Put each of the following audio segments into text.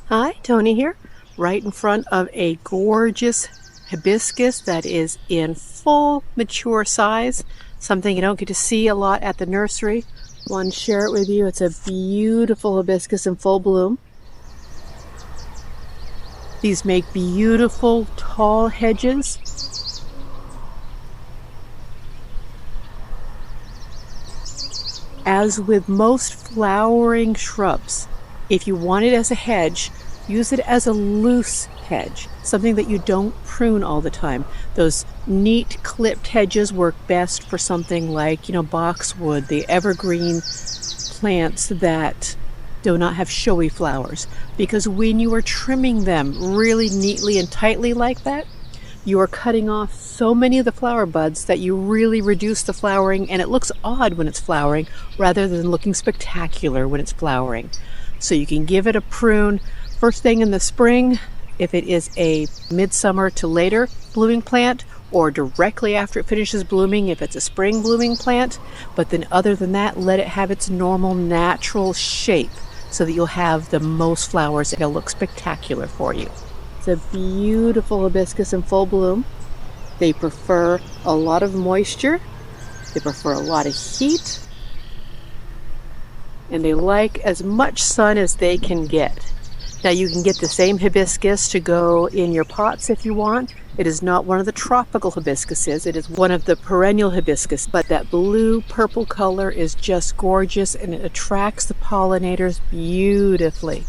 Hi, Tony here, right in front of a gorgeous hibiscus that is in full mature size, something you don't get to see a lot at the nursery. Want to share it with you. It's a beautiful hibiscus in full bloom. These make beautiful tall hedges. As with most flowering shrubs, if you want it as a hedge, use it as a loose hedge, something that you don't prune all the time. Those neat clipped hedges work best for something like, boxwood, the evergreen plants that do not have showy flowers. Because when you are trimming them really neatly and tightly like that, you are cutting off so many of the flower buds that you really reduce the flowering, and it looks odd when it's flowering rather than looking spectacular when it's flowering. So you can give it a prune first thing in the spring if it is a midsummer to later blooming plant, or directly after it finishes blooming if it's a spring blooming plant. But then other than that, let it have its normal natural shape so that you'll have the most flowers and it'll look spectacular for you. It's a beautiful hibiscus in full bloom. They prefer a lot of moisture. They prefer a lot of heat. And they like as much sun as they can get. Now you can get the same hibiscus to go in your pots if you want. It is not one of the tropical hibiscuses. It is one of the perennial hibiscus, but that blue purple color is just gorgeous and it attracts the pollinators beautifully.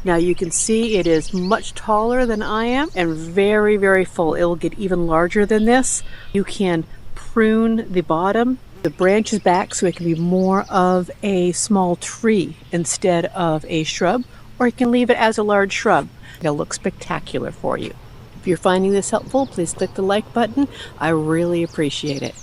Now you can see it is much taller than I am and very, very full. It will get even larger than this. You can prune the bottom, the branches back, so it can be more of a small tree instead of a shrub, or you can leave it as a large shrub. It'll look spectacular for you. If you're finding this helpful, please click the like button. I really appreciate it.